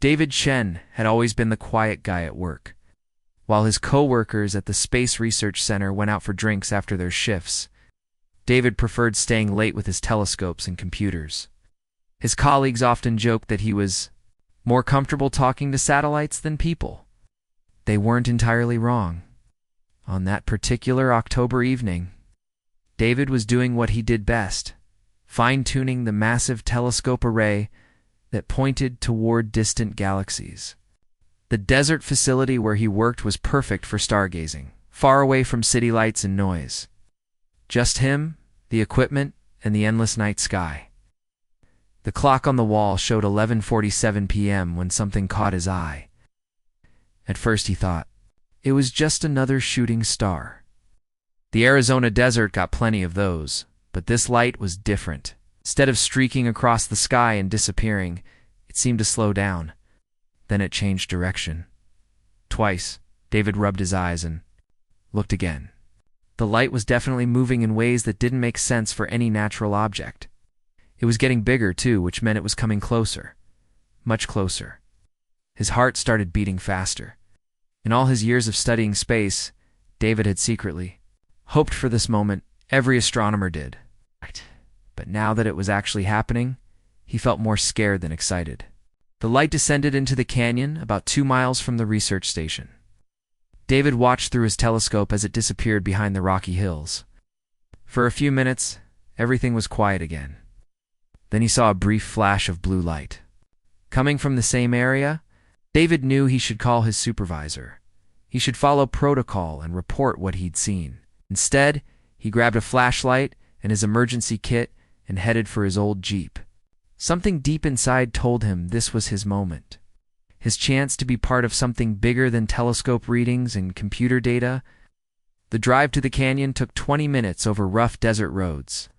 David Chen had always been the quiet guy at work. While his co-workers at the Space Research Center went out for drinks after their shifts, David preferred staying late with his telescopes and computers. His colleagues often joked that he was more comfortable talking to satellites than people. They weren't entirely wrong. On that particular October evening, David was doing what he did best, fine-tuning the massive telescope array that pointed toward distant galaxies. The desert facility where he worked was perfect for stargazing, far away from city lights and noise. Just him, the equipment, and the endless night sky. The clock on the wall showed 11:47 p.m. when something caught his eye. At first he thought, it was just another shooting star. The Arizona desert got plenty of those, but this light was different. Instead of streaking across the sky and disappearing, it seemed to slow down. Then it changed direction. Twice, David rubbed his eyes and looked again. The light was definitely moving in ways that didn't make sense for any natural object. It was getting bigger, too, which meant it was coming closer. Much closer. His heart started beating faster. In all his years of studying space, David had secretly hoped for this moment. Every astronomer did. But now that it was actually happening, he felt more scared than excited. The light descended into the canyon about 2 miles from the research station. David watched through his telescope as it disappeared behind the rocky hills. For a few minutes, everything was quiet again. Then he saw a brief flash of blue light. Coming from the same area, David knew he should call his supervisor. He should follow protocol and report what he'd seen. Instead, he grabbed a flashlight and his emergency kit and headed for his old Jeep. Something deep inside told him this was his moment. His chance to be part of something bigger than telescope readings and computer data. The drive to the canyon took 20 minutes over rough desert roads.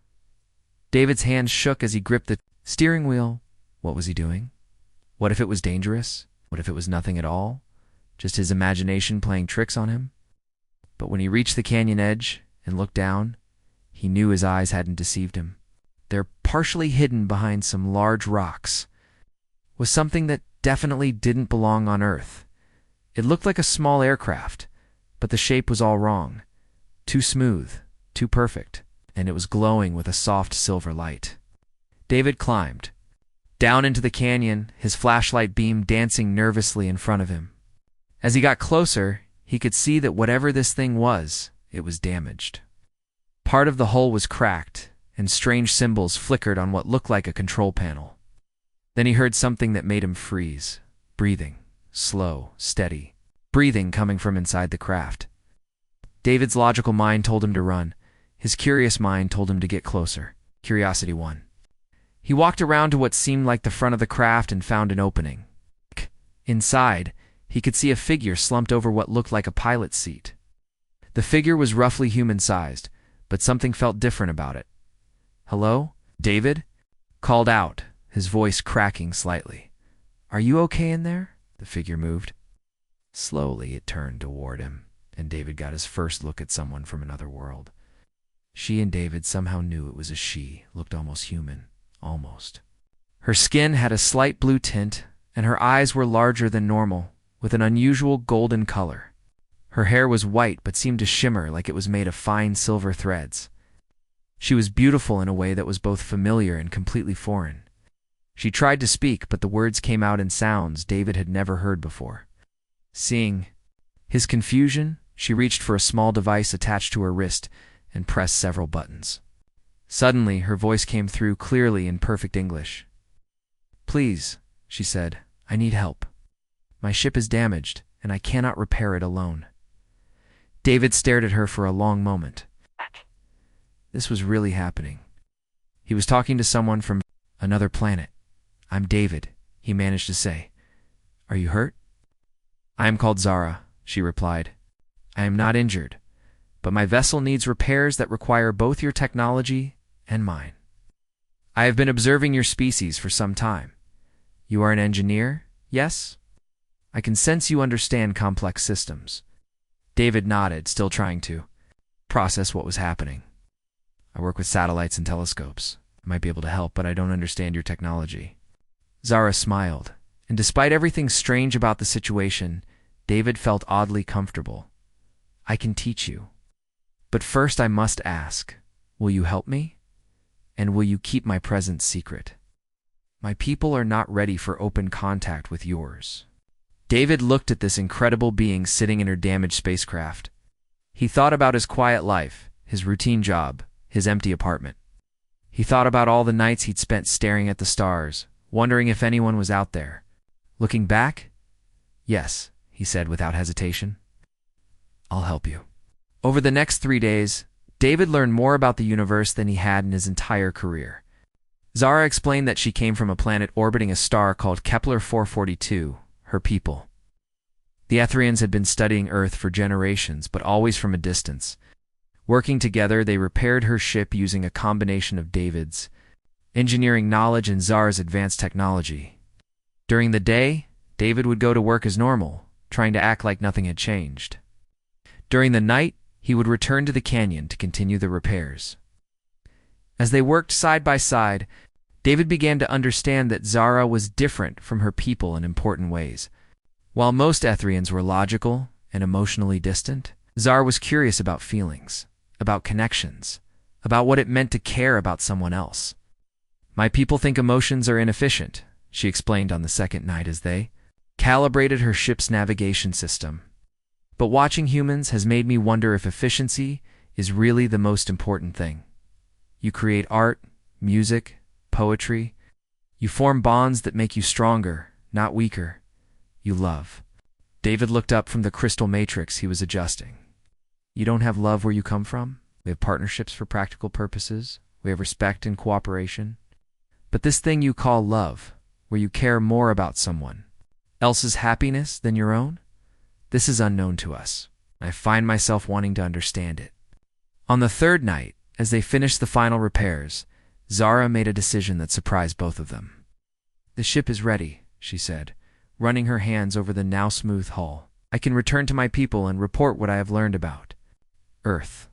David's hands shook as he gripped the steering wheel. What was he doing? What if it was dangerous? What if it was nothing at all? Just his imagination playing tricks on him? But when he reached the canyon edge and looked down, he knew his eyes hadn't deceived him. There, partially hidden behind some large rocks, was something that definitely didn't belong on Earth. It looked like a small aircraft, but the shape was all wrong. Too smooth, too perfect, and it was glowing with a soft silver light. David climbed down into the canyon, his flashlight beam dancing nervously in front of him. As he got closer, he could see that whatever this thing was, it was damaged. Part of the hull was cracked, and strange symbols flickered on what looked like a control panel. Then he heard something that made him freeze. Breathing. Slow, steady. Breathing coming from inside the craft. David's logical mind told him to run. His curious mind told him to get closer. Curiosity won. He walked around to what seemed like the front of the craft and found an opening. Inside, he could see a figure slumped over what looked like a pilot's seat. The figure was roughly human-sized, but something felt different about it. "Hello? David?" called out, his voice cracking slightly. "Are you okay in there?" The figure moved. Slowly it turned toward him, and David got his first look at someone from another world. She and David somehow knew it was a she, looked almost human. Almost. Her skin had a slight blue tint, and her eyes were larger than normal, with an unusual golden color. Her hair was white but seemed to shimmer like it was made of fine silver threads. She was beautiful in a way that was both familiar and completely foreign. She tried to speak, but the words came out in sounds David had never heard before. Seeing his confusion, she reached for a small device attached to her wrist and pressed several buttons. Suddenly, her voice came through clearly in perfect English. "Please," she said, "I need help. My ship is damaged, and I cannot repair it alone." David stared at her for a long moment. This was really happening. He was talking to someone from another planet. "I'm David," he managed to say. "Are you hurt?" "I am called Zara," she replied. "I am not injured, but my vessel needs repairs that require both your technology and mine. I have been observing your species for some time. You are an engineer, yes? I can sense you understand complex systems." David nodded, still trying to process what was happening. "I work with satellites and telescopes. I might be able to help, but I don't understand your technology." Zara smiled, And despite everything strange about the situation, David felt oddly comfortable. I can teach you. But first I must ask, will you help me? And will you keep my presence secret? My people are not ready for open contact with yours. David looked at this incredible being sitting in her damaged spacecraft. He thought about his quiet life, his routine job, his empty apartment. He thought about all the nights he'd spent staring at the stars, wondering if anyone was out there. Looking back, yes, he said without hesitation. I'll help you. Over the next 3 days, David learned more about the universe than he had in his entire career. Zara explained that she came from a planet orbiting a star called Kepler 442, her people. The Etherians had been studying Earth for generations, but always from a distance. Working together, they repaired her ship using a combination of David's engineering knowledge and Zara's advanced technology. During the day, David would go to work as normal, trying to act like nothing had changed. During the night, he would return to the canyon to continue the repairs. As they worked side by side, David began to understand that Zara was different from her people in important ways. While most Etherians were logical and emotionally distant, Zara was curious about feelings, about connections, about what it meant to care about someone else. My people think emotions are inefficient, she explained on the second night as they calibrated her ship's navigation system. But watching humans has made me wonder if efficiency is really the most important thing. You create art, music, poetry. You form bonds that make you stronger, not weaker. You love. David looked up from the crystal matrix he was adjusting. You don't have love where you come from. We have partnerships for practical purposes. We have respect and cooperation. But this thing you call love, where you care more about someone else's happiness than your own, this is unknown to us. I find myself wanting to understand it. On the third night, as they finished the final repairs, Zara made a decision that surprised both of them. The ship is ready, she said, running her hands over the now smooth hull. I can return to my people and report what I have learned about Earth.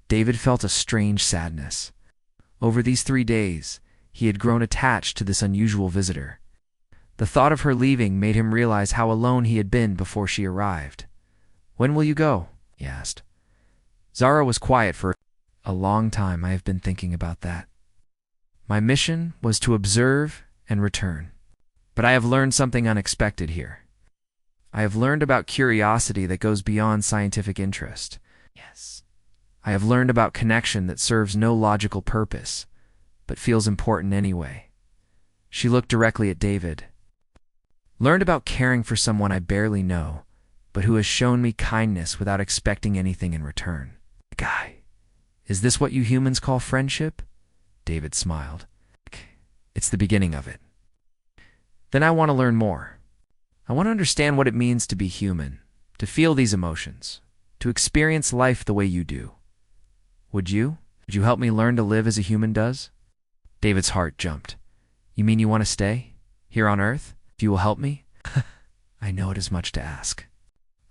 David felt a strange sadness. Over these 3 days, he had grown attached to this unusual visitor. The thought of her leaving made him realize how alone he had been before she arrived. When will you go? He asked. Zara was quiet for a long time. I have been thinking about that. My mission was to observe and return. But I have learned something unexpected here. I have learned about curiosity that goes beyond scientific interest. Yes. I have learned about connection that serves no logical purpose, but feels important anyway. She looked directly at David. Learned about caring for someone I barely know, but who has shown me kindness without expecting anything in return. Guy, is this what you humans call friendship? David smiled. It's the beginning of it. Then I want to learn more. I want to understand what it means to be human, to feel these emotions, to experience life the way you do. Would you? Would you help me learn to live as a human does? David's heart jumped. You mean you want to stay? Here on Earth? If you will help me? I know it is much to ask.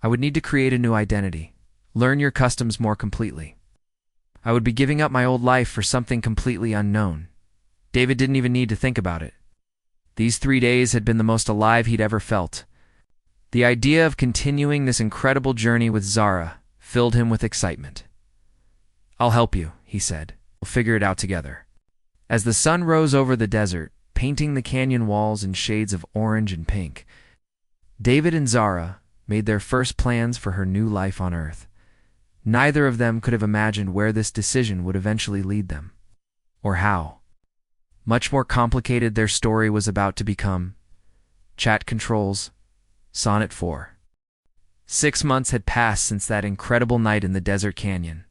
I would need to create a new identity, learn your customs more completely. I would be giving up my old life for something completely unknown. David didn't even need to think about it. These 3 days had been the most alive he'd ever felt. The idea of continuing this incredible journey with Zara filled him with excitement. I'll help you, he said. We'll figure it out together. As the sun rose over the desert, painting the canyon walls in shades of orange and pink, David and Zara made their first plans for her new life on Earth. Neither of them could have imagined where this decision would eventually lead them, or how. Much more complicated their story was about to become. Chat controls, Sonnet 4. 6 months had passed since that incredible night in the desert canyon.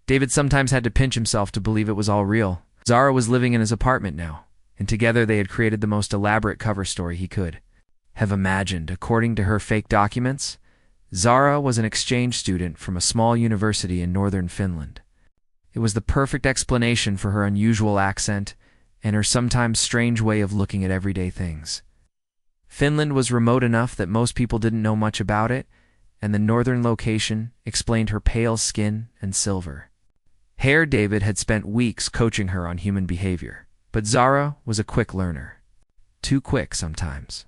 David sometimes had to pinch himself to believe it was all real. Zara was living in his apartment now, and together they had created the most elaborate cover story he could have imagined. According to her fake documents, Zara was an exchange student from a small university in northern Finland. It was the perfect explanation for her unusual accent and her sometimes strange way of looking at everyday things. Finland was remote enough that most people didn't know much about it, and the northern location explained her pale skin and silver hair. David had spent weeks coaching her on human behavior, but Zara was a quick learner. too quick sometimes.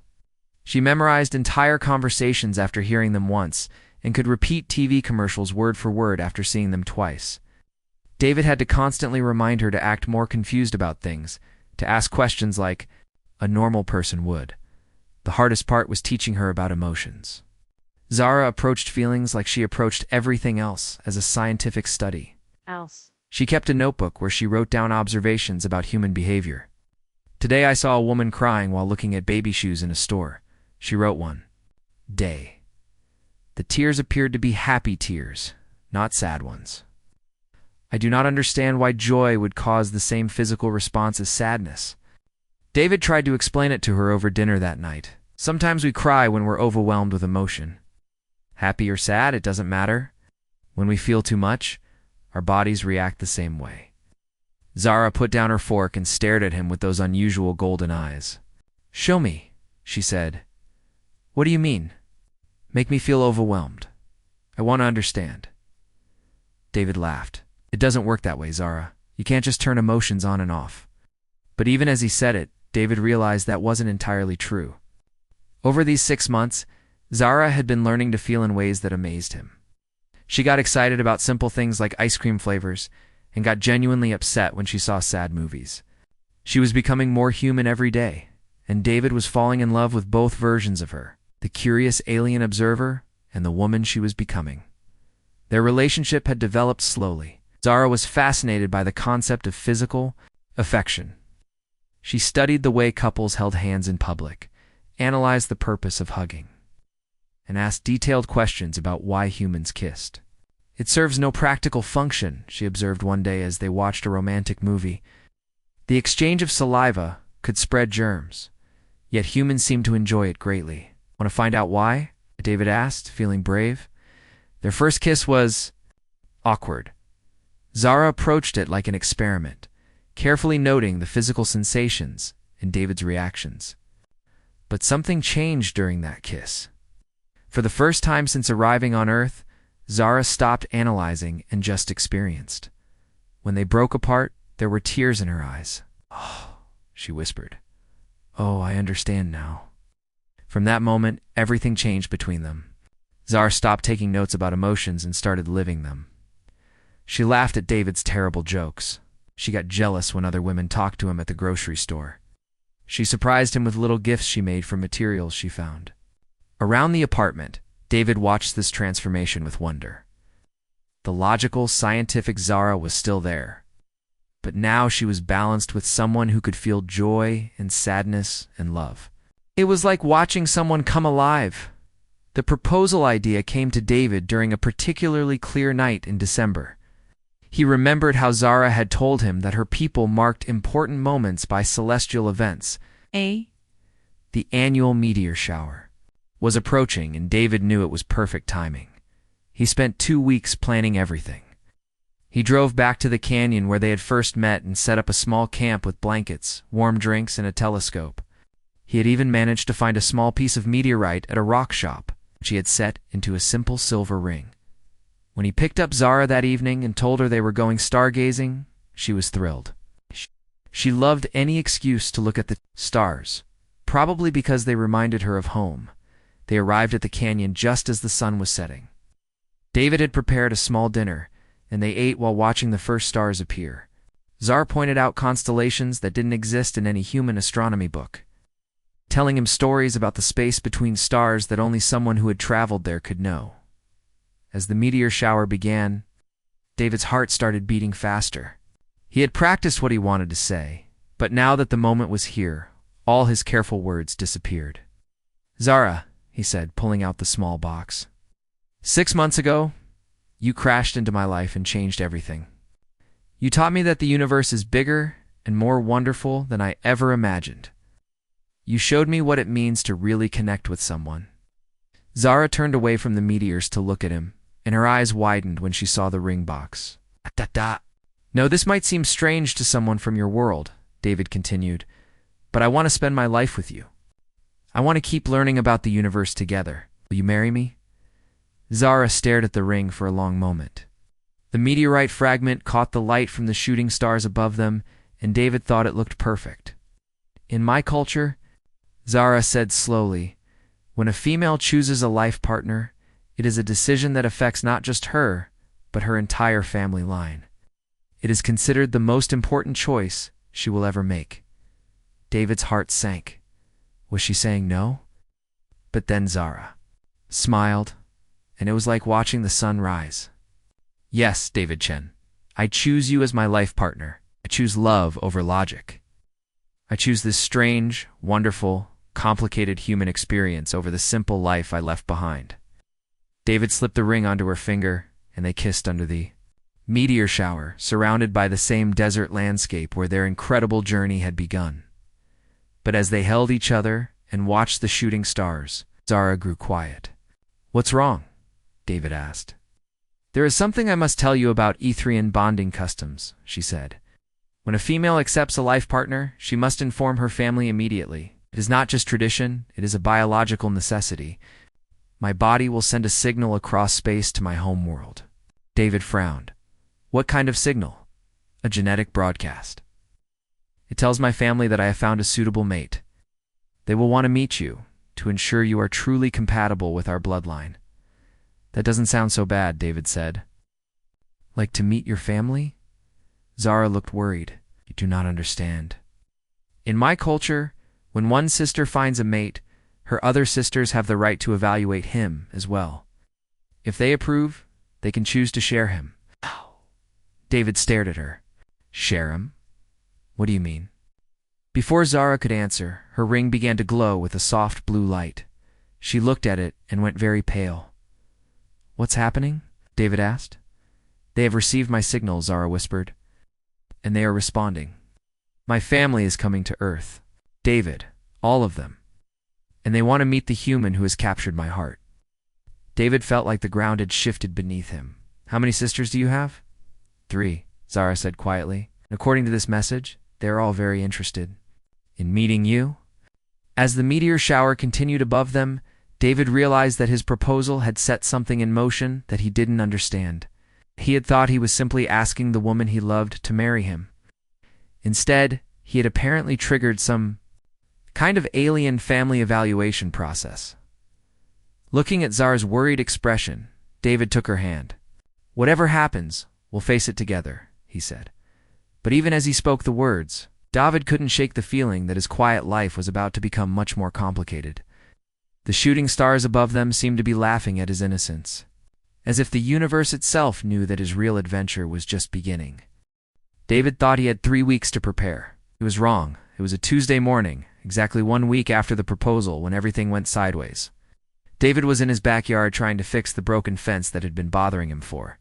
She memorized entire conversations after hearing them once and could repeat TV commercials word for word after seeing them twice. David had to constantly remind her to act more confused about things, to ask questions like a normal person would. The hardest part was teaching her about emotions. Zara approached feelings like she approached everything else, as a scientific study. She kept a notebook where she wrote down observations about human behavior. Today I saw a woman crying while looking at baby shoes in a store. She wrote one day. The tears appeared to be happy tears, not sad ones. I do not understand why joy would cause the same physical response as sadness. David tried to explain it to her over dinner that night. Sometimes we cry when we're overwhelmed with emotion. Happy or sad, it doesn't matter. When we feel too much, our bodies react the same way. Zara put down her fork and stared at him with those unusual golden eyes. Show me, she said. What do you mean? Make me feel overwhelmed. I want to understand. David laughed. It doesn't work that way, Zara. You can't just turn emotions on and off. But even as he said it, David realized that wasn't entirely true. Over these 6 months, Zara had been learning to feel in ways that amazed him. She got excited about simple things like ice cream flavors and got genuinely upset when she saw sad movies. She was becoming more human every day, and David was falling in love with both versions of her, the curious alien observer and the woman she was becoming. Their relationship had developed slowly. Zara was fascinated by the concept of physical affection. She studied the way couples held hands in public, analyzed the purpose of hugging, and asked detailed questions about why humans kissed. It serves no practical function, she observed one day as they watched a romantic movie. The exchange of saliva could spread germs, yet humans seemed to enjoy it greatly. Want to find out why? David asked, feeling brave. Their first kiss was awkward. Zara approached it like an experiment, carefully noting the physical sensations and David's reactions. But something changed during that kiss. For the first time since arriving on Earth, Zara stopped analyzing and just experienced. When they broke apart, there were tears in her eyes. Oh, she whispered. Oh, I understand now. From that moment, everything changed between them. Zara stopped taking notes about emotions and started living them. She laughed at David's terrible jokes. She got jealous when other women talked to him at the grocery store. She surprised him with little gifts she made from materials she found. Around the apartment, David watched this transformation with wonder. The logical, scientific Zara was still there, but now she was balanced with someone who could feel joy and sadness and love. It was like watching someone come alive. The proposal idea came to David during a particularly clear night in December. He remembered how Zara had told him that her people marked important moments by celestial events. The annual meteor shower was approaching, and David knew it was perfect timing. He spent 2 weeks planning everything. He drove back to the canyon where they had first met and set up a small camp with blankets, warm drinks, and a telescope. He had even managed to find a small piece of meteorite at a rock shop, which he had set into a simple silver ring. When he picked up Zara that evening and told her they were going stargazing, she was thrilled. She loved any excuse to look at the stars, probably because they reminded her of home. They arrived at the canyon just as the sun was setting. David had prepared a small dinner, and they ate while watching the first stars appear. Zara pointed out constellations that didn't exist in any human astronomy book, telling him stories about the space between stars that only someone who had traveled there could know. As the meteor shower began, David's heart started beating faster. He had practiced what he wanted to say, but now that the moment was here, all his careful words disappeared. Zara, he said, pulling out the small box. 6 months ago, you crashed into my life and changed everything. You taught me that the universe is bigger and more wonderful than I ever imagined. You showed me what it means to really connect with someone. Zara turned away from the meteors to look at him, and her eyes widened when she saw the ring box. No, this might seem strange to someone from your world, David continued, but I want to spend my life with you. I want to keep learning about the universe together. Will you marry me? Zara stared at the ring for a long moment. The meteorite fragment caught the light from the shooting stars above them, and David thought it looked perfect. In my culture, Zara said slowly. When a female chooses a life partner, it is a decision that affects not just her, but her entire family line. It is considered the most important choice she will ever make. David's heart sank. Was she saying no? But then Zara smiled, and it was like watching the sun rise. Yes, David Chen. I choose you as my life partner. I choose love over logic. I choose this strange, wonderful, complicated human experience over the simple life I left behind. David slipped the ring onto her finger, and they kissed under the meteor shower, surrounded by the same desert landscape where their incredible journey had begun. But as they held each other and watched the shooting stars, Zara grew quiet. What's wrong? David asked. There is something I must tell you about Etherian bonding customs, she said. When a female accepts a life partner, she must inform her family immediately. It is not just tradition, it is a biological necessity. My body will send a signal across space to my home world. David frowned. What kind of signal? A genetic broadcast. It tells my family that I have found a suitable mate. They will want to meet you to ensure you are truly compatible with our bloodline. That doesn't sound so bad, David said. Like to meet your family? Zara looked worried. You do not understand. In my culture, when one sister finds a mate, her other sisters have the right to evaluate him as well. If they approve, they can choose to share him. David stared at her. Share him? What do you mean? Before Zara could answer, her ring began to glow with a soft blue light. She looked at it and went very pale. What's happening? David asked. They have received my signal, Zara whispered. And they are responding. My family is coming to Earth. David, all of them. And they want to meet the human who has captured my heart. David felt like the ground had shifted beneath him. How many sisters do you have? 3, Zara said quietly. According to this message, they are all very interested in meeting you. As the meteor shower continued above them, David realized that his proposal had set something in motion that he didn't understand. He had thought he was simply asking the woman he loved to marry him. Instead, he had apparently triggered some kind of alien family evaluation process. Looking at Zara's worried expression, David took her hand. Whatever happens, we'll face it together, he said. But even as he spoke the words, David couldn't shake the feeling that his quiet life was about to become much more complicated. The shooting stars above them seemed to be laughing at his innocence, as if the universe itself knew that his real adventure was just beginning. David thought he had 3 weeks to prepare. He was wrong. It was a Tuesday morning, exactly 1 week after the proposal, when everything went sideways. David was in his backyard trying to fix the broken fence that had been bothering him for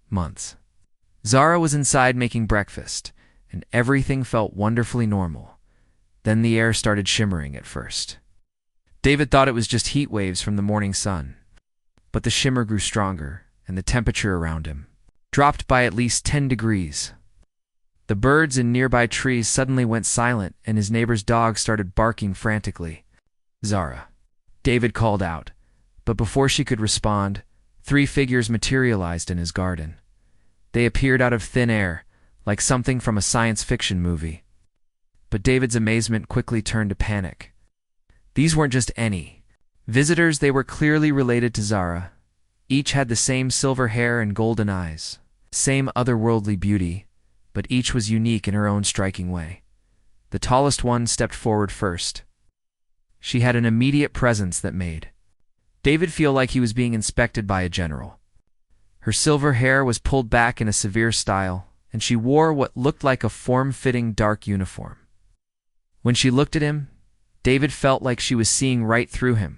months. Zara was inside making breakfast, and everything felt wonderfully normal. Then the air started shimmering at first. David thought it was just heat waves from the morning sun. But the shimmer grew stronger, and the temperature around him dropped by at least 10 degrees. The birds in nearby trees suddenly went silent, and his neighbor's dog started barking frantically. Zara, David called out, but before she could respond, 3 figures materialized in his garden. They appeared out of thin air, like something from a science fiction movie. But David's amazement quickly turned to panic. These weren't just any visitors, they were clearly related to Zara. Each had the same silver hair and golden eyes, same otherworldly beauty, but each was unique in her own striking way. The tallest one stepped forward first. She had an immediate presence that made David feel like he was being inspected by a general. Her silver hair was pulled back in a severe style, and she wore what looked like a form-fitting dark uniform. When she looked at him, David felt like she was seeing right through him.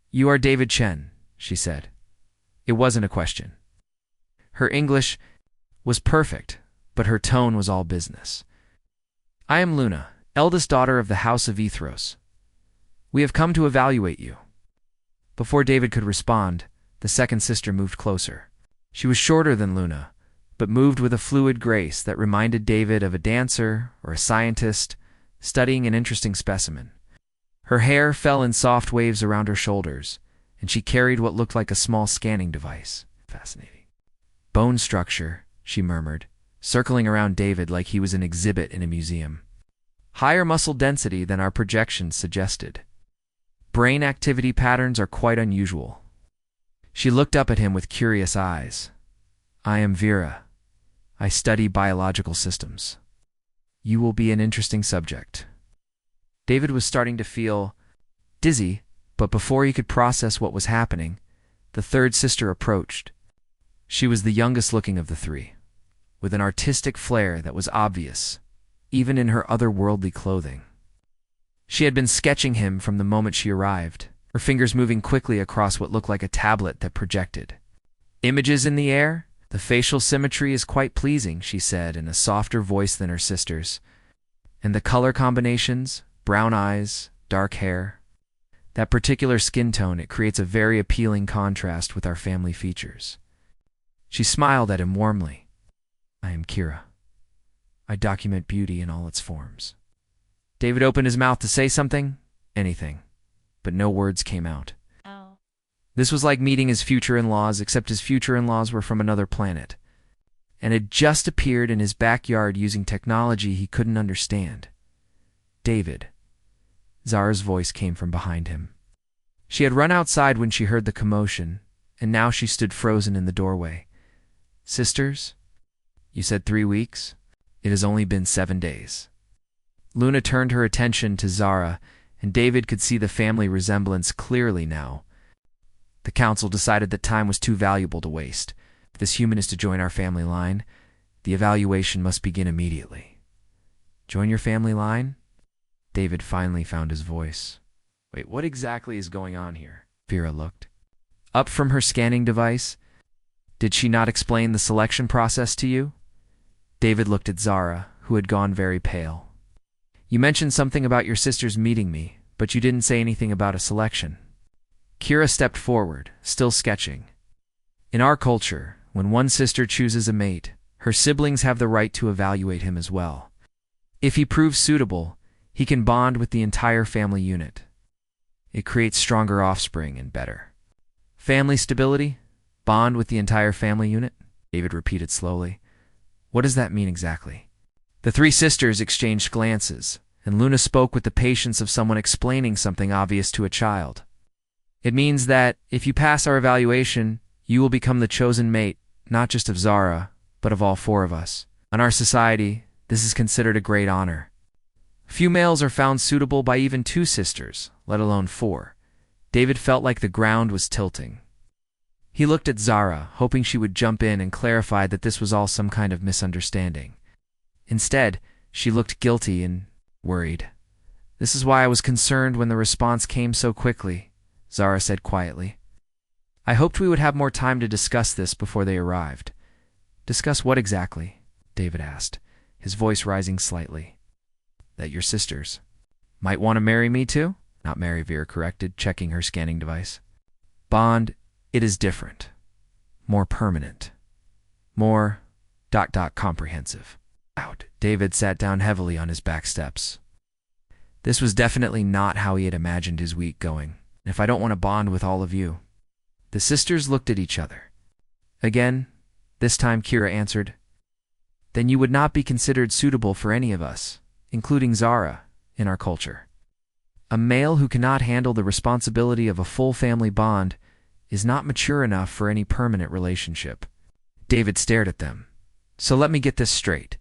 You are David Chen, she said. It wasn't a question. Her English was perfect, but her tone was all business. I am Luna, eldest daughter of the House of Ethros. We have come to evaluate you. Before David could respond, the second sister moved closer. She was shorter than Luna, but moved with a fluid grace that reminded David of a dancer or a scientist studying an interesting specimen. Her hair fell in soft waves around her shoulders, and she carried what looked like a small scanning device. Fascinating. Bone structure, she murmured, circling around David like he was an exhibit in a museum. higher muscle density than our projections suggested. Brain activity patterns are quite unusual. She looked up at him with curious eyes. I am Vera. I study biological systems. You will be an interesting subject. David was starting to feel dizzy, but before he could process what was happening, the third sister approached. She was the youngest looking of the three, with an artistic flair that was obvious, even in her otherworldly clothing. She had been sketching him from the moment she arrived, her fingers moving quickly across what looked like a tablet that projected. Images in the air? The facial symmetry is quite pleasing, she said in a softer voice than her sister's. And the color combinations, brown eyes, dark hair. That particular skin tone, it creates a very appealing contrast with our family features. She smiled at him warmly. I am Kira. I document beauty in all its forms. David opened his mouth to say something, anything, but no words came out. Oh. This was like meeting his future in-laws, except his future in-laws were from another planet, and had just appeared in his backyard using technology he couldn't understand. David. Zara's voice came from behind him. She had run outside when she heard the commotion, and now she stood frozen in the doorway. Sisters? You said 3 weeks? It has only been 7 days. Luna turned her attention to Zara, and David could see the family resemblance clearly now. The council decided that time was too valuable to waste. If this human is to join our family line, the evaluation must begin immediately. Join your family line? David finally found his voice. Wait, what exactly is going on here? Vera looked up from her scanning device. Did she not explain the selection process to you? David looked at Zara, who had gone very pale. You mentioned something about your sisters meeting me, but you didn't say anything about a selection. Kira stepped forward, still sketching. In our culture, when one sister chooses a mate, her siblings have the right to evaluate him as well. If he proves suitable, he can bond with the entire family unit. It creates stronger offspring and better. Family stability? Bond with the entire family unit? David repeated slowly. What does that mean exactly? The three sisters exchanged glances, and Luna spoke with the patience of someone explaining something obvious to a child. It means that, if you pass our evaluation, you will become the chosen mate, not just of Zara, but of all 4 of us. In our society, this is considered a great honor. Few males are found suitable by even 2 sisters, let alone 4. David felt like the ground was tilting. He looked at Zara, hoping she would jump in and clarify that this was all some kind of misunderstanding. Instead, she looked guilty and worried. This is why I was concerned when the response came so quickly, Zara said quietly. I hoped we would have more time to discuss this before they arrived. Discuss what exactly? David asked, his voice rising slightly. That your sisters might want to marry me too? Not marry, Vera corrected, checking her scanning device. Bond, it is different. More permanent. More ... comprehensive. Out. David sat down heavily on his back steps. This was definitely not how he had imagined his week going. If I don't want to bond with all of you. The sisters looked at each other. Again, this time Kira answered, then you would not be considered suitable for any of us, including Zara, in our culture. A male who cannot handle the responsibility of a full family bond is not mature enough for any permanent relationship. David stared at them. So let me get this straight.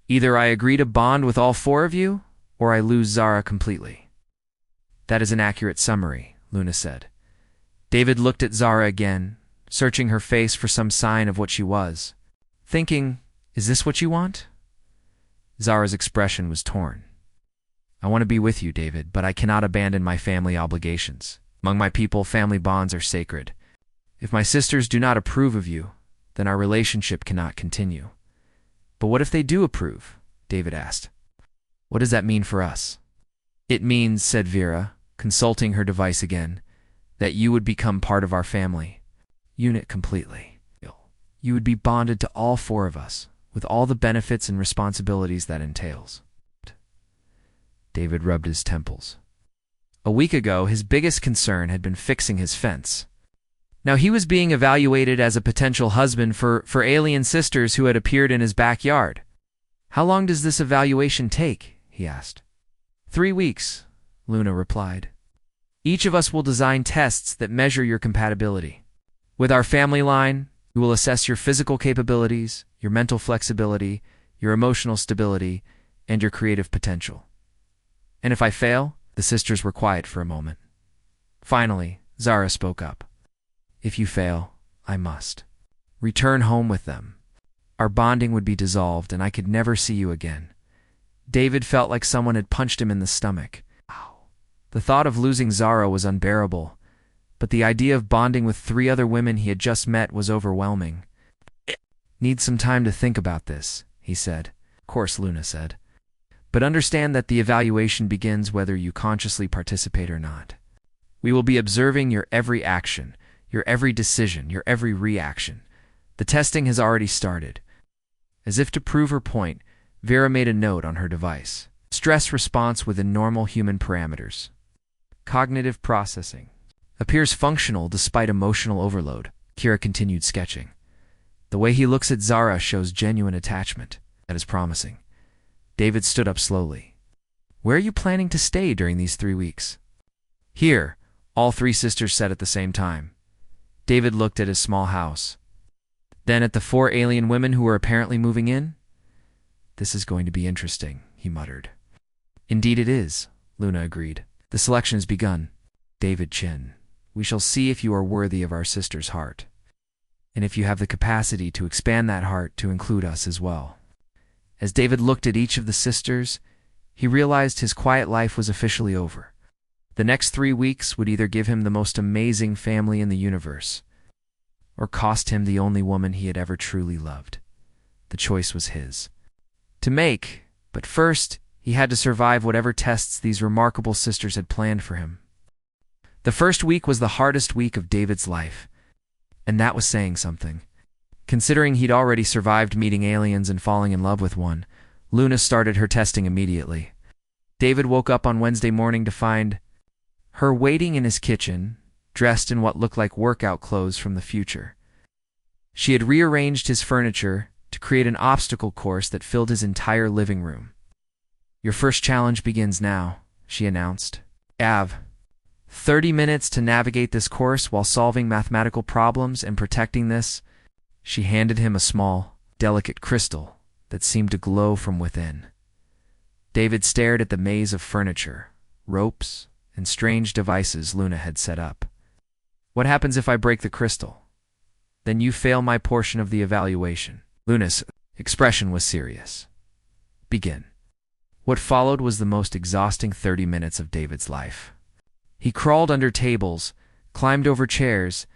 Either I agree to bond with all 4 of you, or I lose Zara completely. That is an accurate summary, Luna said. David looked at Zara again, searching her face for some sign of what she was, thinking, is this what you want? Zara's expression was torn. I want to be with you, David, but I cannot abandon my family obligations. Among my people, family bonds are sacred. If my sisters do not approve of you, then our relationship cannot continue. But what if they do approve? David asked. What does that mean for us? It means, said Vera, consulting her device again, that you would become part of our family unit completely. You would be bonded to all 4 of us, with all the benefits and responsibilities that entails. David rubbed his temples. A week ago, his biggest concern had been fixing his fence. Now he was being evaluated as a potential husband for alien sisters who had appeared in his backyard. How long does this evaluation take? he asked. 3 weeks, Luna replied. Each of us will design tests that measure your compatibility. With our family line, we will assess your physical capabilities, your mental flexibility, your emotional stability, and your creative potential. And if I fail? The sisters were quiet for a moment. Finally, Zara spoke up. If you fail, I must. Return home with them. Our bonding would be dissolved and I could never see you again. David felt like someone had punched him in the stomach. The thought of losing Zara was unbearable, but the idea of bonding with 3 other women he had just met was overwhelming. Need some time to think about this, he said. Of course, Luna said. But understand that the evaluation begins whether you consciously participate or not. We will be observing your every action, your every decision, your every reaction. The testing has already started. As if to prove her point, Vera made a note on her device. Stress response within normal human parameters. Cognitive processing. Appears functional despite emotional overload. Kira continued sketching. The way he looks at Zara shows genuine attachment. That is promising. David stood up slowly. Where are you planning to stay during these 3 weeks? Here, all 3 sisters said at the same time. David looked at his small house. Then at the 4 alien women who were apparently moving in. This is going to be interesting, he muttered. Indeed it is, Luna agreed. The selection has begun. David Chin. We shall see if you are worthy of our sister's heart. And if you have the capacity to expand that heart to include us as well. As David looked at each of the sisters, he realized his quiet life was officially over. The next 3 weeks would either give him the most amazing family in the universe, or cost him the only woman he had ever truly loved. The choice was his to make, but first he had to survive whatever tests these remarkable sisters had planned for him. The first week was the hardest week of David's life, and that was saying something. Considering he'd already survived meeting aliens and falling in love with one, Luna started her testing immediately. David woke up on Wednesday morning to find her waiting in his kitchen, dressed in what looked like workout clothes from the future. She had rearranged his furniture to create an obstacle course that filled his entire living room. Your first challenge begins now, she announced. 30 minutes to navigate this course while solving mathematical problems and protecting this. She handed him a small, delicate crystal that seemed to glow from within. David stared at the maze of furniture, ropes, and strange devices Luna had set up. What happens if I break the crystal? Then you fail my portion of the evaluation. Luna's expression was serious. Begin. What followed was the most exhausting 30 minutes of David's life. He crawled under tables, climbed over chairs,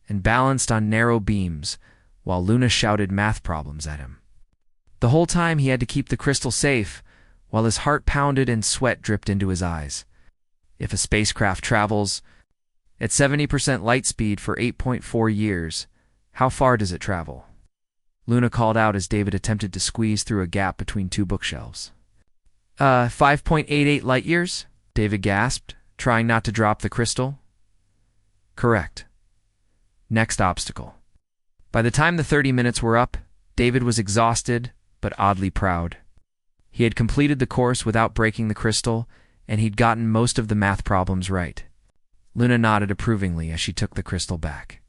and balanced on narrow beams, while Luna shouted math problems at him. The whole time he had to keep the crystal safe, while his heart pounded and sweat dripped into his eyes. If a spacecraft travels at 70% light speed for 8.4 years, how far does it travel? Luna called out as David attempted to squeeze through a gap between 2 bookshelves. 5.88 light years? David gasped, trying not to drop the crystal. Correct. Next obstacle. By the time the 30 minutes were up, David was exhausted, but oddly proud. He had completed the course without breaking the crystal, and he'd gotten most of the math problems right. Luna nodded approvingly as she took the crystal back.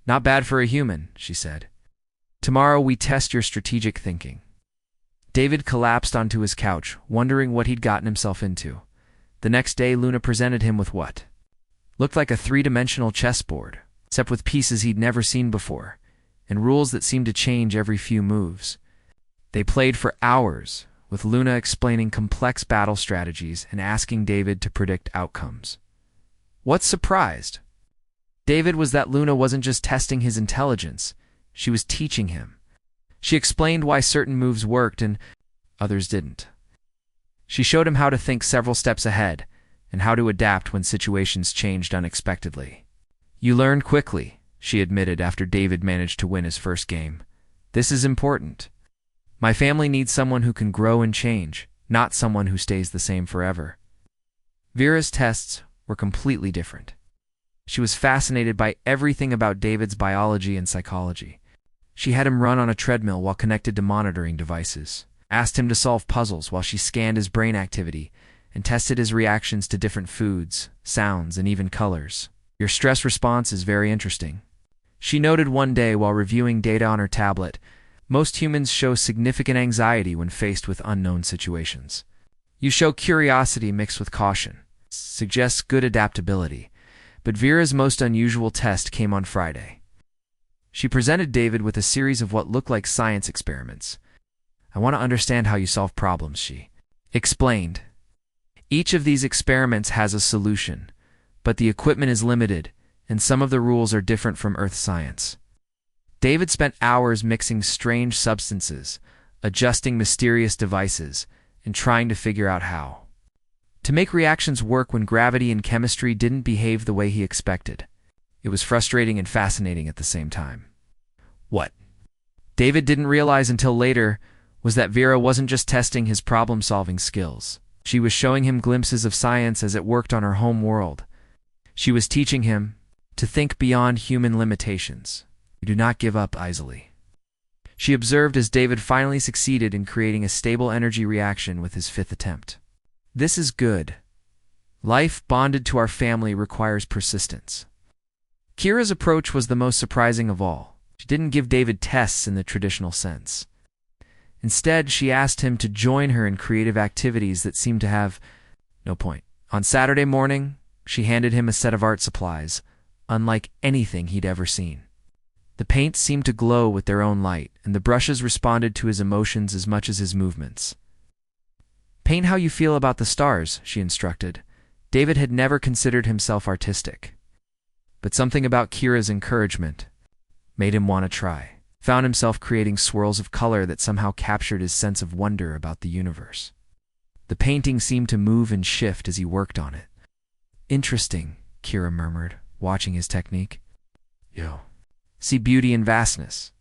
Not bad for a human, she said. Tomorrow we test your strategic thinking. David collapsed onto his couch, wondering what he'd gotten himself into. The next day, Luna presented him with what looked like a 3-dimensional chessboard, except with pieces he'd never seen before, and rules that seemed to change every few moves. They played for hours, with Luna explaining complex battle strategies and asking David to predict outcomes. What surprised David was that Luna wasn't just testing his intelligence, she was teaching him. She explained why certain moves worked and others didn't. She showed him how to think several steps ahead and how to adapt when situations changed unexpectedly. You learned quickly, she admitted after David managed to win his first game. This is important. My family needs someone who can grow and change, not someone who stays the same forever. Vera's tests were completely different. She was fascinated by everything about David's biology and psychology. She had him run on a treadmill while connected to monitoring devices. asked him to solve puzzles while she scanned his brain activity and tested his reactions to different foods, sounds, and even colors. Your stress response is very interesting. She noted one day while reviewing data on her tablet. Most humans show significant anxiety when faced with unknown situations. You show curiosity mixed with caution. Suggests good adaptability. But Vera's most unusual test came on Friday. She presented David with a series of what looked like science experiments. I want to understand how you solve problems, she explained. Each of these experiments has a solution, but the equipment is limited, and some of the rules are different from Earth science. David spent hours mixing strange substances, adjusting mysterious devices, and trying to figure out how to make reactions work when gravity and chemistry didn't behave the way he expected. It was frustrating and fascinating at the same time. What David didn't realize until later was that Vera wasn't just testing his problem-solving skills. She was showing him glimpses of science as it worked on her home world. She was teaching him to think beyond human limitations. You do not give up easily. She observed as David finally succeeded in creating a stable energy reaction with his 5th attempt. This is good. Life bonded to our family requires persistence. Kira's approach was the most surprising of all. She didn't give David tests in the traditional sense. Instead, she asked him to join her in creative activities that seemed to have no point. On Saturday morning, she handed him a set of art supplies, unlike anything he'd ever seen. The paints seemed to glow with their own light, and the brushes responded to his emotions as much as his movements. Paint how you feel about the stars, she instructed. David had never considered himself artistic. But something about Kira's encouragement made him want to try. Found himself creating swirls of color that somehow captured his sense of wonder about the universe. The painting seemed to move and shift as he worked on it. Interesting, Kira murmured, watching his technique. Yo. See beauty and vastness.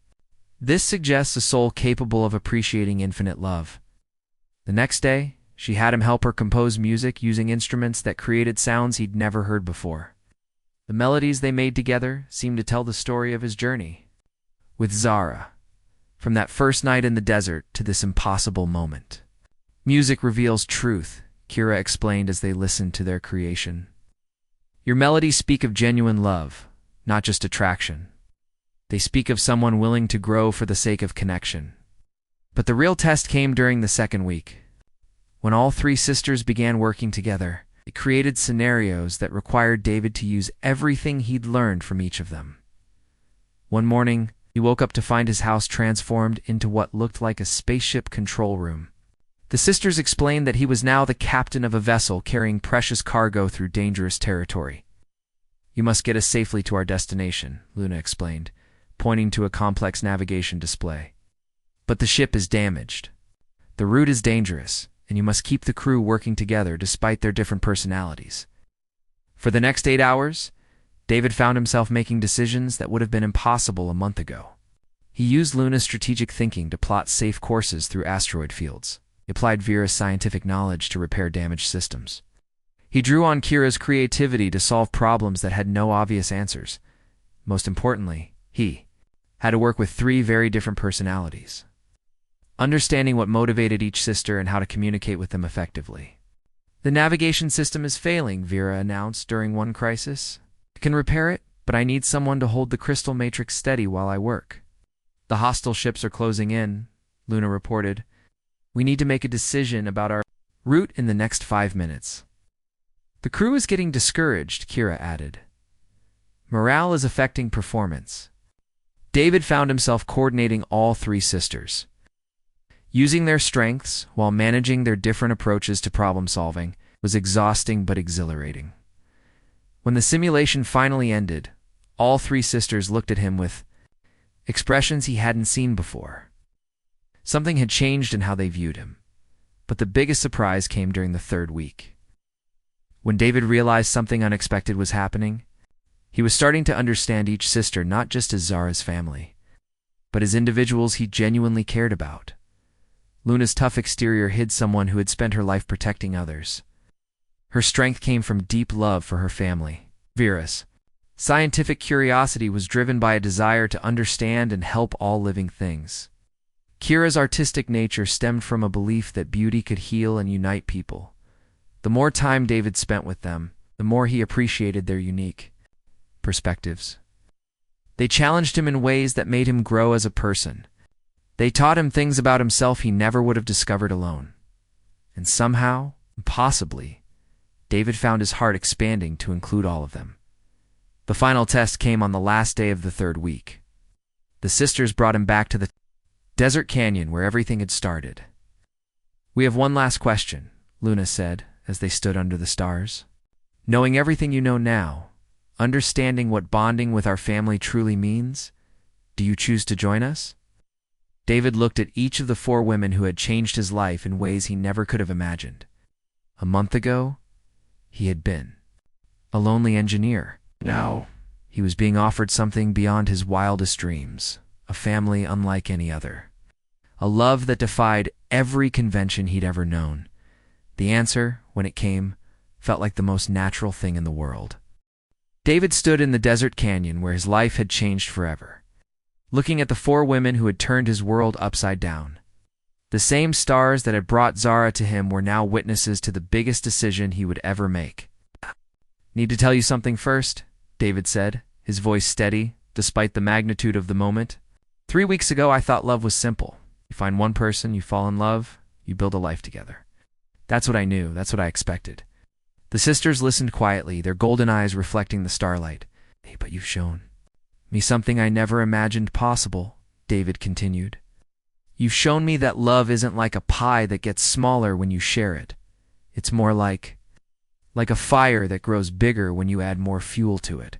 This suggests a soul capable of appreciating infinite love. The next day, she had him help her compose music using instruments that created sounds he'd never heard before. The melodies they made together seemed to tell the story of his journey with Zara, from that first night in the desert to this impossible moment. Music reveals truth, Kira explained as they listened to their creation. Your melodies speak of genuine love, not just attraction. They speak of someone willing to grow for the sake of connection. But the real test came during the 2nd week. When all 3 sisters began working together, they created scenarios that required David to use everything he'd learned from each of them. One morning, he woke up to find his house transformed into what looked like a spaceship control room. The sisters explained that he was now the captain of a vessel carrying precious cargo through dangerous territory. You must get us safely to our destination, Luna explained, pointing to a complex navigation display. But the ship is damaged. The route is dangerous, and you must keep the crew working together despite their different personalities. For the next 8 hours, David found himself making decisions that would have been impossible a month ago. He used Luna's strategic thinking to plot safe courses through asteroid fields. He applied Vera's scientific knowledge to repair damaged systems. He drew on Kira's creativity to solve problems that had no obvious answers. Most importantly, he had to work with 3 very different personalities, understanding what motivated each sister and how to communicate with them effectively. The navigation system is failing, Vera announced during one crisis. I can repair it, but I need someone to hold the crystal matrix steady while I work. The hostile ships are closing in, Luna reported. We need to make a decision about our route in the next 5 minutes. The crew is getting discouraged, Kira added. Morale is affecting performance. David found himself coordinating all 3 sisters. Using their strengths while managing their different approaches to problem solving was exhausting but exhilarating. When the simulation finally ended, all 3 sisters looked at him with expressions he hadn't seen before. Something had changed in how they viewed him. But the biggest surprise came during the 3rd week. When David realized something unexpected was happening, he was starting to understand each sister not just as Zara's family, but as individuals he genuinely cared about. Luna's tough exterior hid someone who had spent her life protecting others. Her strength came from deep love for her family. Vera's scientific curiosity was driven by a desire to understand and help all living things. Kira's artistic nature stemmed from a belief that beauty could heal and unite people. The more time David spent with them, the more he appreciated their unique perspectives. They challenged him in ways that made him grow as a person. They taught him things about himself he never would have discovered alone. And somehow, possibly, David found his heart expanding to include all of them. The final test came on the last day of the third week. The sisters brought him back to the desert canyon where everything had started. "We have one last question," Luna said as they stood under the stars. "Knowing everything you know now, understanding what bonding with our family truly means, do you choose to join us?" David looked at each of the four women who had changed his life in ways he never could have imagined. A month ago, he had been a lonely engineer. Now, he was being offered something beyond his wildest dreams, a family unlike any other. A love that defied every convention he'd ever known. The answer, when it came, felt like the most natural thing in the world. David stood in the desert canyon where his life had changed forever, looking at the four women who had turned his world upside down. The same stars that had brought Zara to him were now witnesses to the biggest decision he would ever make. "Need to tell you something first," David said, his voice steady, despite the magnitude of the moment. 3 weeks ago, I thought love was simple. You find one person, you fall in love, you build a life together. That's what I knew, that's what I expected. The sisters listened quietly, their golden eyes reflecting the starlight. "Hey, but you've shown me something I never imagined possible," David continued. "You've shown me that love isn't like a pie that gets smaller when you share it. It's more like a fire that grows bigger when you add more fuel to it."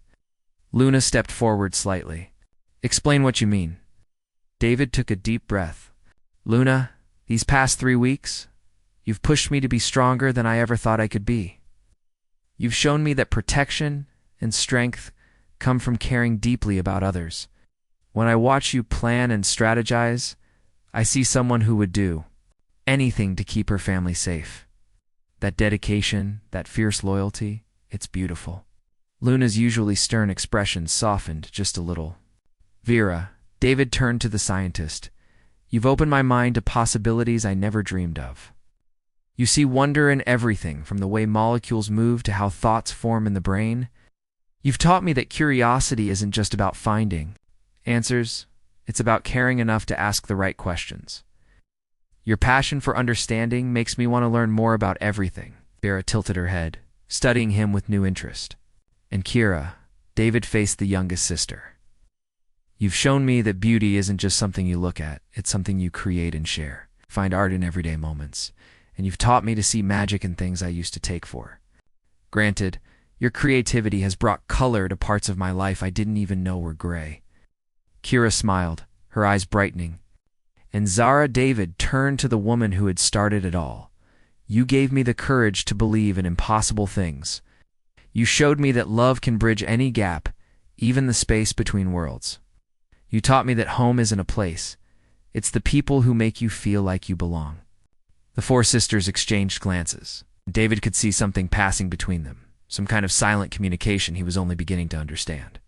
Luna stepped forward slightly. "Explain what you mean." David took a deep breath. "Luna, these past 3 weeks, you've pushed me to be stronger than I ever thought I could be. You've shown me that protection and strength come from caring deeply about others. When I watch you plan and strategize, I see someone who would do anything to keep her family safe. That dedication, that fierce loyalty, it's beautiful." Luna's usually stern expression softened just a little. "Vera," David turned to the scientist, "you've opened my mind to possibilities I never dreamed of. You see wonder in everything, from the way molecules move to how thoughts form in the brain. You've taught me that curiosity isn't just about finding answers, it's about caring enough to ask the right questions. Your passion for understanding makes me want to learn more about everything." Vera tilted her head, studying him with new interest. "And Kira," David faced the youngest sister, "you've shown me that beauty isn't just something you look at, it's something you create and share. Find art in everyday moments. And you've taught me to see magic in things I used to take for granted. Your creativity has brought color to parts of my life I didn't even know were gray." Kira smiled, her eyes brightening. And Zara, David turned to the woman who had started it all. "You gave me the courage to believe in impossible things. You showed me that love can bridge any gap, even the space between worlds. You taught me that home isn't a place. It's the people who make you feel like you belong." The four sisters exchanged glances. David could see something passing between them, some kind of silent communication he was only beginning to understand.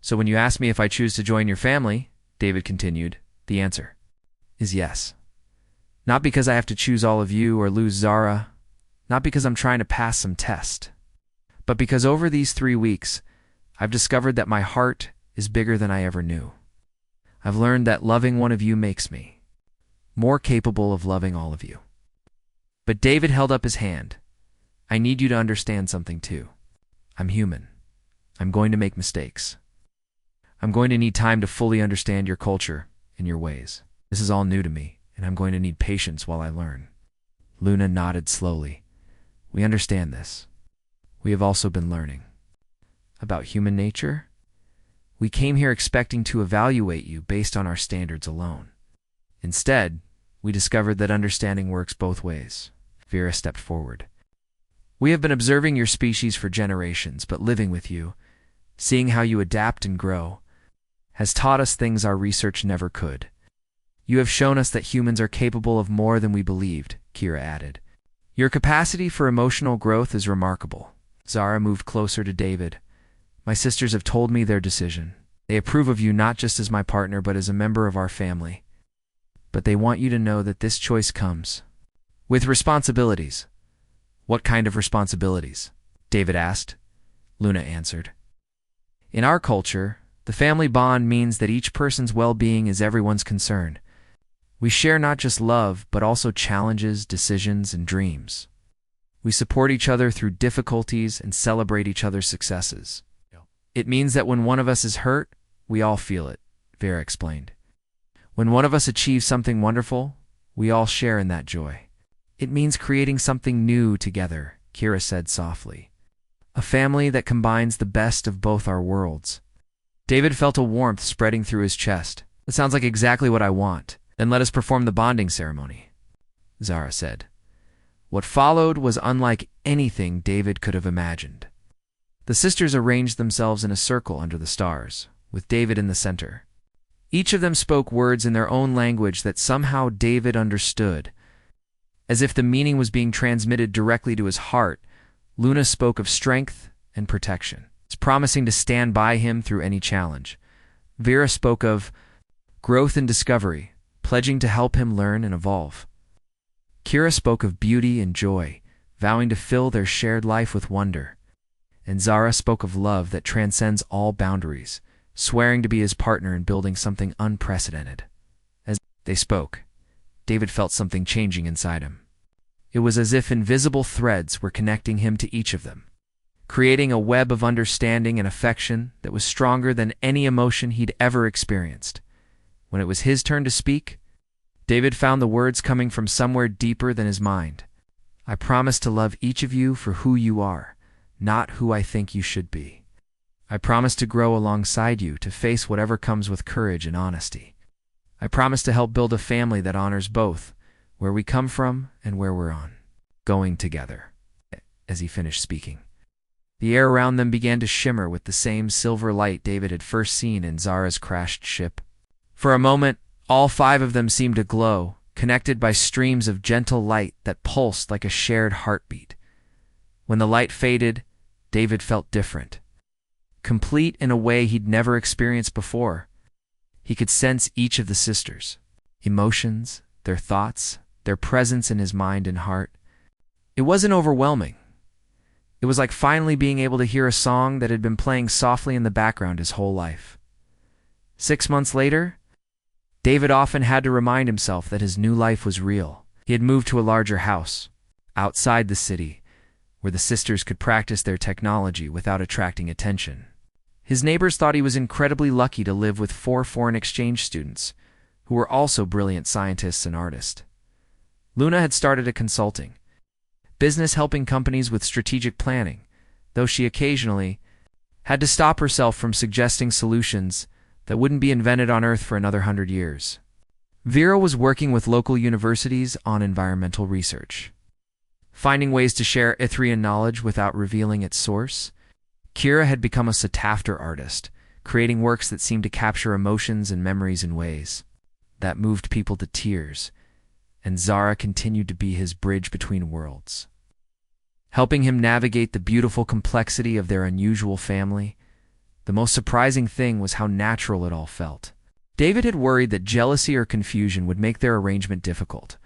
"So when you ask me if I choose to join your family," David continued, "the answer is yes. Not because I have to choose all of you or lose Zara, not because I'm trying to pass some test, but because over these 3 weeks, I've discovered that my heart is bigger than I ever knew. I've learned that loving one of you makes me more capable of loving all of you." But David held up his hand. "I need you to understand something too. I'm human. I'm going to make mistakes. I'm going to need time to fully understand your culture and your ways. This is all new to me, and I'm going to need patience while I learn." Luna nodded slowly. "We understand this. We have also been learning about human nature. We came here expecting to evaluate you based on our standards alone. Instead, we discovered that understanding works both ways." Vera stepped forward. "We have been observing your species for generations, but living with you, seeing how you adapt and grow, has taught us things our research never could. You have shown us that humans are capable of more than we believed," Kira added. "Your capacity for emotional growth is remarkable." Zara moved closer to David. "My sisters have told me their decision. They approve of you not just as my partner, but as a member of our family. but they want you to know that this choice comes with responsibilities. What kind of responsibilities? David asked. Luna answered. In our culture, the family bond means that each person's well-being is everyone's concern. We share not just love, but also challenges, decisions, and dreams. We support each other through difficulties and celebrate each other's successes. It means that when one of us is hurt, we all feel it, Vera explained. When one of us achieves something wonderful, we all share in that joy. It means creating something new together, Kira said softly. A family that combines the best of both our worlds. David felt a warmth spreading through his chest. It sounds like exactly what I want. Then let us perform the bonding ceremony, Zara said. What followed was unlike anything David could have imagined. The sisters arranged themselves in a circle under the stars, with David in the center. Each of them spoke words in their own language that somehow David understood. As if the meaning was being transmitted directly to his heart, Luna spoke of strength and protection, promising to stand by him through any challenge. Vera spoke of growth and discovery, pledging to help him learn and evolve. Kira spoke of beauty and joy, vowing to fill their shared life with wonder. And Zara spoke of love that transcends all boundaries, swearing to be his partner in building something unprecedented. As they spoke, David felt something changing inside him. It was as if invisible threads were connecting him to each of them, creating a web of understanding and affection that was stronger than any emotion he'd ever experienced. When it was his turn to speak, David found the words coming from somewhere deeper than his mind. I promise to love each of you for who you are, not who I think you should be. I promise to grow alongside you, to face whatever comes with courage and honesty. I promise to help build a family that honors both, where we come from and where we're going together. As he finished speaking, the air around them began to shimmer with the same silver light David had first seen in Zara's crashed ship. For a moment, all five of them seemed to glow, connected by streams of gentle light that pulsed like a shared heartbeat. When the light faded, David felt different, complete in a way he'd never experienced before. He could sense each of the sisters' emotions, their thoughts, their presence in his mind and heart. It wasn't overwhelming. It was like finally being able to hear a song that had been playing softly in the background his whole life. 6 months later, David often had to remind himself that his new life was real. He had moved to a larger house, outside the city, where the sisters could practice their technology without attracting attention. His neighbors thought he was incredibly lucky to live with 4 foreign exchange students, who were also brilliant scientists and artists. Luna had started a consulting business helping companies with strategic planning, though she occasionally had to stop herself from suggesting solutions that wouldn't be invented on Earth for another 100 years. Vera was working with local universities on environmental research, finding ways to share Ithrian knowledge without revealing its source. Kira had become a satafter artist, creating works that seemed to capture emotions and memories in ways that moved people to tears, and Zara continued to be his bridge between worlds, helping him navigate the beautiful complexity of their unusual family. The most surprising thing was how natural it all felt. David had worried that jealousy or confusion would make their arrangement difficult,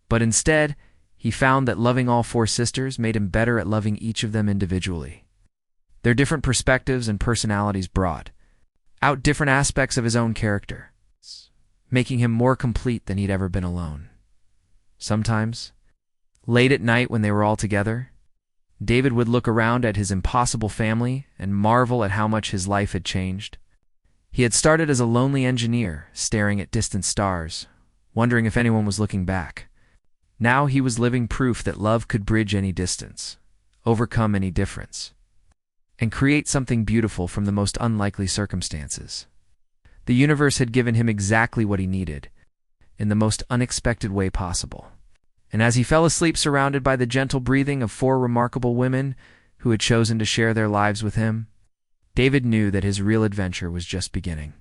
but instead, he found that loving all 4 sisters made him better at loving each of them individually. Their different perspectives and personalities brought out different aspects of his own character, making him more complete than he'd ever been alone. Sometimes, late at night when they were all together, David would look around at his impossible family and marvel at how much his life had changed. He had started as a lonely engineer, staring at distant stars, wondering if anyone was looking back. Now he was living proof that love could bridge any distance, overcome any difference, and create something beautiful from the most unlikely circumstances. The universe had given him exactly what he needed, in the most unexpected way possible. And as he fell asleep surrounded by the gentle breathing of 4 remarkable women who had chosen to share their lives with him, David knew that his real adventure was just beginning.